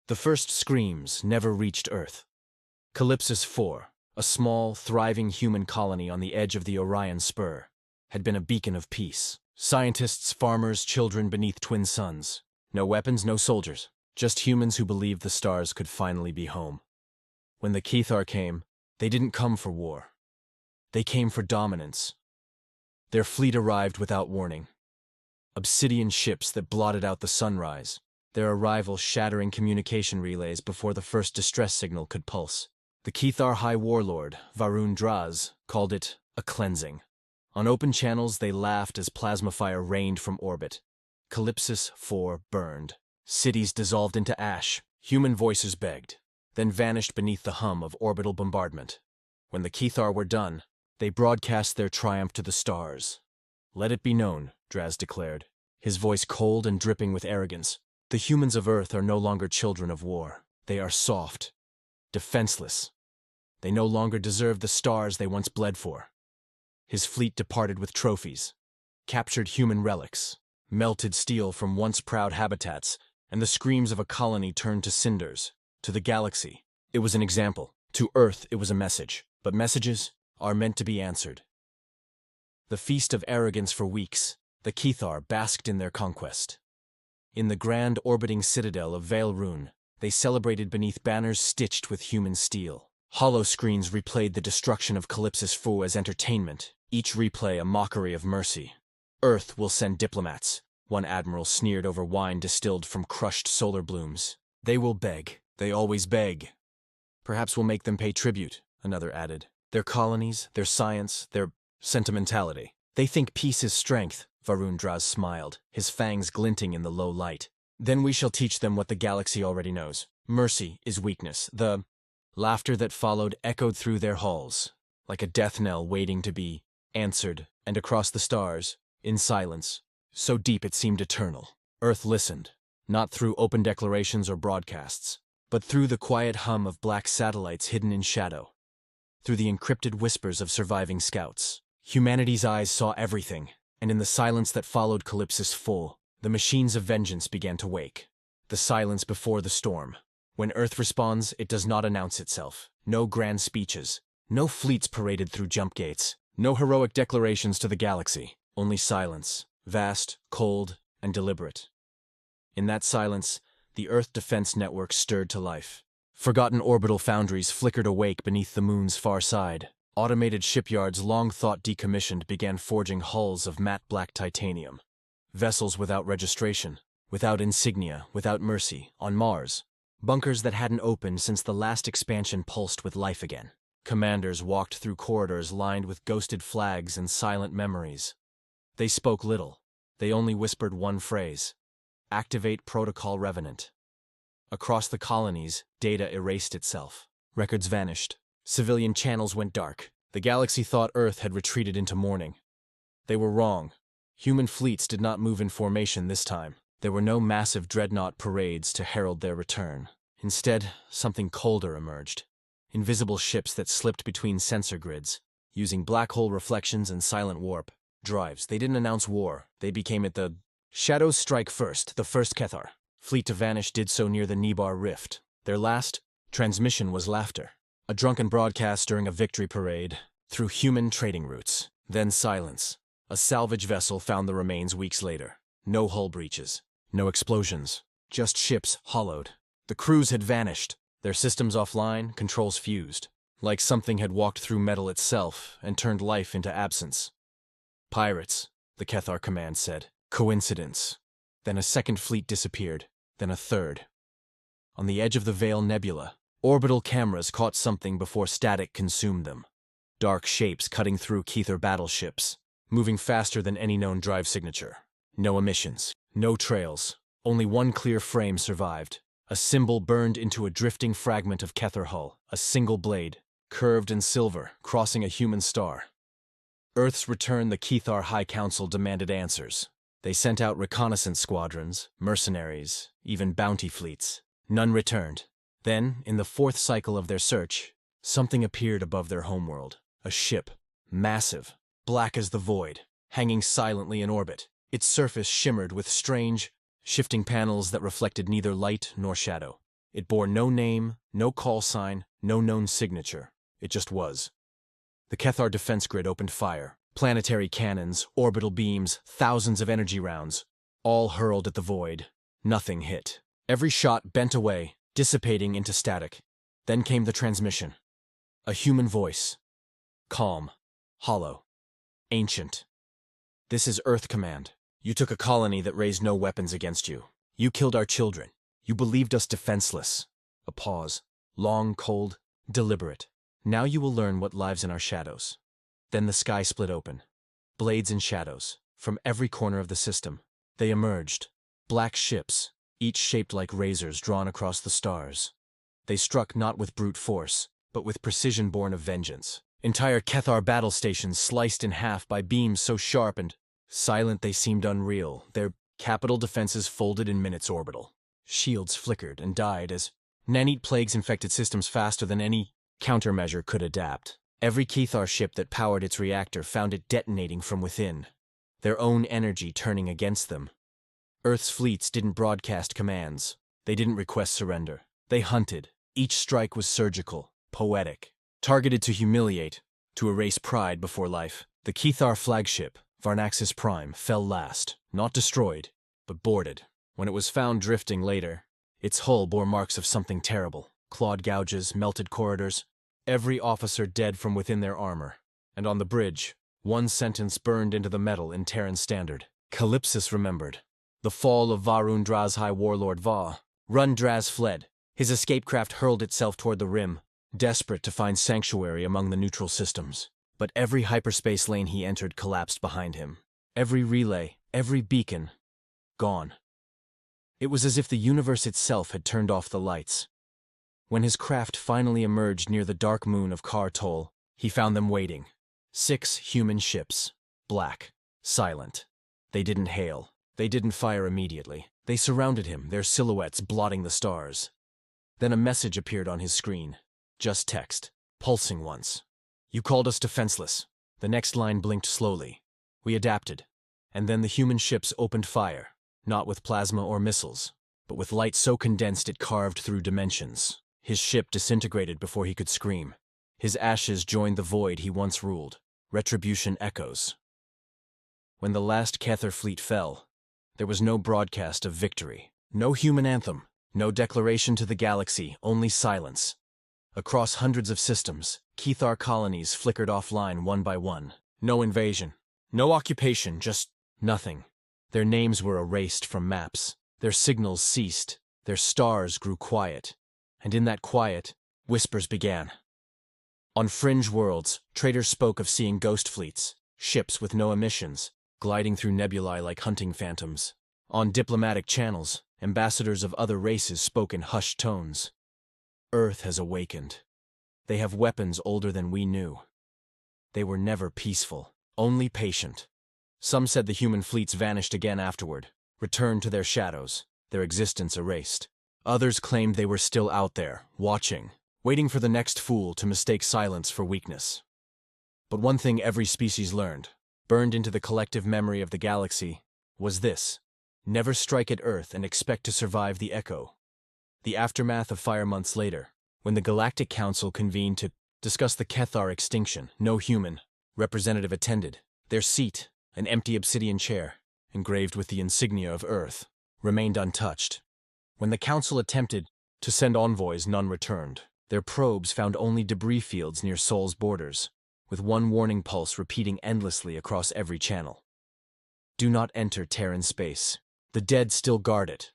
The first screams never reached Earth. Calypsis 4, a small, thriving human colony on the edge of the Orion Spur, had been a beacon of peace. Scientists, farmers, children beneath twin suns. No weapons, no soldiers. Just humans who believed the stars could finally be home. When the Cathar came, they didn't come for war. They came for dominance. Their fleet arrived without warning. Obsidian ships that blotted out the sunrise, their arrival shattering communication relays before the first distress signal could pulse. The Cathar High Warlord, Varun Draz, called it a cleansing. On open channels, they laughed as plasma fire rained from orbit. Calypsis 4 burned. Cities dissolved into ash. Human voices begged, then vanished beneath the hum of orbital bombardment. When the Cathar were done, they broadcast their triumph to the stars. "Let it be known," Draz declared, his voice cold and dripping with arrogance. "The humans of Earth are no longer children of war. They are soft, defenseless. They no longer deserve the stars they once bled for." His fleet departed with trophies, captured human relics, melted steel from once proud habitats, and the screams of a colony turned to cinders. To the galaxy, it was an example. To Earth, it was a message. But messages are meant to be answered. The feast of arrogance for weeks, the Cathar basked in their conquest. In the grand orbiting citadel of Vale Rune, they celebrated beneath banners stitched with human steel. Hollow screens replayed the destruction of Calypsis 4 as entertainment, each replay a mockery of mercy. "Earth will send diplomats," one admiral sneered over wine distilled from crushed solar blooms. "They will beg. They always beg." "Perhaps we'll make them pay tribute," another added. "Their colonies, their science, their sentimentality. They think peace is strength," Varun Draz smiled, his fangs glinting in the low light. "Then we shall teach them what the galaxy already knows. Mercy is weakness." The laughter that followed echoed through their halls, like a death knell waiting to be answered, and across the stars, in silence, so deep it seemed eternal, Earth listened, not through open declarations or broadcasts, but through the quiet hum of black satellites hidden in shadow, through the encrypted whispers of surviving scouts. Humanity's eyes saw everything, and in the silence that followed Calypsis 4, the machines of vengeance began to wake. The silence before the storm. When Earth responds, it does not announce itself. No grand speeches. No fleets paraded through jump gates. No heroic declarations to the galaxy. Only silence, vast, cold, and deliberate. In that silence, the Earth Defense Network stirred to life. Forgotten orbital foundries flickered awake beneath the moon's far side. Automated shipyards long thought decommissioned began forging hulls of matte black titanium. Vessels without registration, without insignia, without mercy, on Mars. Bunkers that hadn't opened since the last expansion pulsed with life again. Commanders walked through corridors lined with ghosted flags and silent memories. They spoke little. They only whispered one phrase: "Activate Protocol Revenant." Across the colonies, data erased itself. Records vanished. Civilian channels went dark. The galaxy thought Earth had retreated into mourning. They were wrong. Human fleets did not move in formation this time. There were no massive dreadnought parades to herald their return. Instead, something colder emerged. Invisible ships that slipped between sensor grids, using black hole reflections and silent warp drives. They didn't announce war. They became it. The shadows strike first, the first Cathar. Fleet to vanish did so near the Nibar Rift. Their last transmission was laughter. A drunken broadcast during a victory parade, through human trading routes. Then silence. A salvage vessel found the remains weeks later. No hull breaches. No explosions. Just ships hollowed. The crews had vanished. Their systems offline, controls fused. Like something had walked through metal itself and turned life into absence. "Pirates," the Cathar command said. "Coincidence." Then a second fleet disappeared. Then a third. On the edge of the Vale Nebula, orbital cameras caught something before static consumed them. Dark shapes cutting through Cathar battleships, moving faster than any known drive signature. No emissions, no trails. Only one clear frame survived. A symbol burned into a drifting fragment of Cathar hull, a single blade, curved and silver, crossing a human star. Earth's return, the Cathar High Council demanded answers. They sent out reconnaissance squadrons, mercenaries, even bounty fleets. None returned. Then, in the fourth cycle of their search, something appeared above their homeworld. A ship, massive, black as the void, hanging silently in orbit. Its surface shimmered with strange, shifting panels that reflected neither light nor shadow. It bore no name, no call sign, no known signature. It just was. The Kethar defense grid opened fire. Planetary cannons, orbital beams, thousands of energy rounds, all hurled at the void. Nothing hit. Every shot bent away, dissipating into static. Then came the transmission. A human voice. Calm. Hollow. Ancient. "This is Earth Command. You took a colony that raised no weapons against you. You killed our children. You believed us defenseless." A pause. Long, cold, deliberate. "Now you will learn what lives in our shadows." Then the sky split open. Blades and shadows. From every corner of the system. They emerged. Black ships, each shaped like razors drawn across the stars. They struck not with brute force, but with precision born of vengeance. Entire Kethar battle stations sliced in half by beams so sharp and silent they seemed unreal, their capital defenses folded in minutes orbital. Shields flickered and died as nanite plagues infected systems faster than any countermeasure could adapt. Every Kethar ship that powered its reactor found it detonating from within, their own energy turning against them. Earth's fleets didn't broadcast commands. They didn't request surrender. They hunted. Each strike was surgical, poetic, targeted to humiliate, to erase pride before life. The Kethar flagship, Varnaxis Prime, fell last, not destroyed, but boarded. When it was found drifting later, its hull bore marks of something terrible. Clawed gouges, melted corridors, every officer dead from within their armor. And on the bridge, one sentence burned into the metal in Terran standard. Calypsis remembered. The fall of Varun Draz's High Warlord Va. Run Draz fled. His escape craft hurled itself toward the rim, desperate to find sanctuary among the neutral systems. But every hyperspace lane he entered collapsed behind him. Every relay, every beacon, gone. It was as if the universe itself had turned off the lights. When his craft finally emerged near the dark moon of Kar Tol, he found them waiting. 6 human ships. Black. Silent. They didn't hail. They didn't fire immediately. They surrounded him, their silhouettes blotting the stars. Then a message appeared on his screen. Just text. Pulsing once. "You called us defenseless." The next line blinked slowly. "We adapted." And then the human ships opened fire. Not with plasma or missiles, but with light so condensed it carved through dimensions. His ship disintegrated before he could scream. His ashes joined the void he once ruled. Retribution echoes. When the last Kethar fleet fell, there was no broadcast of victory. No human anthem. No declaration to the galaxy, only silence. Across hundreds of systems, Kethar colonies flickered offline one by one. No invasion. No occupation, just nothing. Their names were erased from maps. Their signals ceased. Their stars grew quiet. And in that quiet, whispers began. On fringe worlds, traders spoke of seeing ghost fleets, ships with no emissions, gliding through nebulae like hunting phantoms. On diplomatic channels, ambassadors of other races spoke in hushed tones. Earth has awakened. They have weapons older than we knew. They were never peaceful, only patient. Some said the human fleets vanished again afterward, returned to their shadows, their existence erased. Others claimed they were still out there, watching, waiting for the next fool to mistake silence for weakness. But one thing every species learned, burned into the collective memory of the galaxy, was this: never strike at Earth and expect to survive the echo. The aftermath of fire months later, when the Galactic Council convened to discuss the Kethar extinction, no human representative attended. Their seat, an empty obsidian chair, engraved with the insignia of Earth, remained untouched. When the Council attempted to send envoys, none returned. Their probes found only debris fields near Sol's borders, with one warning pulse repeating endlessly across every channel. Do not enter Terran space. The dead still guard it.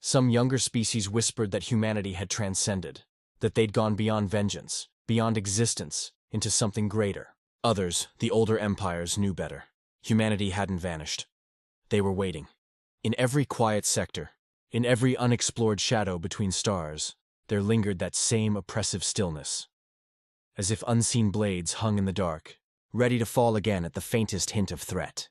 Some younger species whispered that humanity had transcended, that they'd gone beyond vengeance, beyond existence, into something greater. Others, the older empires, knew better. Humanity hadn't vanished. They were waiting. In every quiet sector, in every unexplored shadow between stars, there lingered that same oppressive stillness, as if unseen blades hung in the dark, ready to fall again at the faintest hint of threat.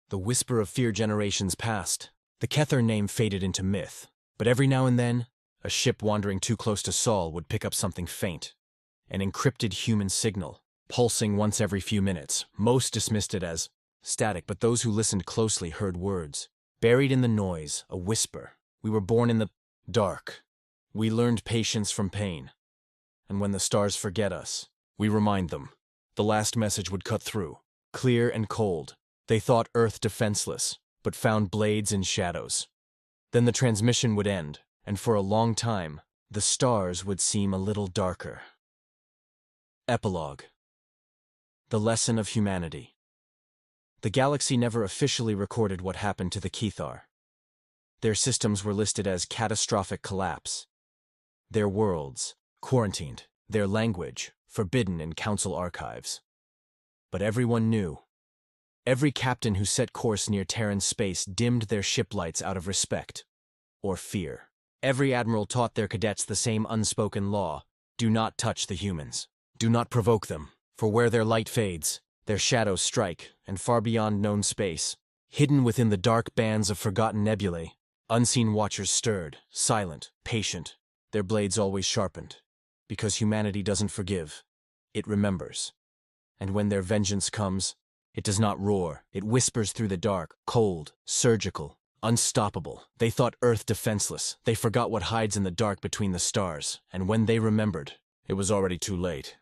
The whisper of fear generations passed. The Kethar name faded into myth, but every now and then, a ship wandering too close to Sol would pick up something faint, an encrypted human signal, pulsing once every few minutes. Most dismissed it as static, but those who listened closely heard words. Buried in the noise, a whisper. We were born in the dark. We learned patience from pain. And when the stars forget us, we remind them. The last message would cut through, clear and cold. They thought Earth defenseless, but found blades in shadows. Then the transmission would end, and for a long time, the stars would seem a little darker. Epilogue. The lesson of humanity. The galaxy never officially recorded what happened to the Kethar. Their systems were listed as catastrophic collapse. Their worlds, quarantined, their language, forbidden in council archives. But everyone knew. Every captain who set course near Terran space dimmed their ship lights out of respect, or fear. Every admiral taught their cadets the same unspoken law: do not touch the humans. Do not provoke them, for where their light fades, their shadows strike, and far beyond known space, hidden within the dark bands of forgotten nebulae, unseen watchers stirred, silent, patient, their blades always sharpened. Because humanity doesn't forgive, it remembers. And when their vengeance comes, it does not roar, it whispers through the dark, cold, surgical, unstoppable. They thought Earth defenseless. They forgot what hides in the dark between the stars, and when they remembered, it was already too late.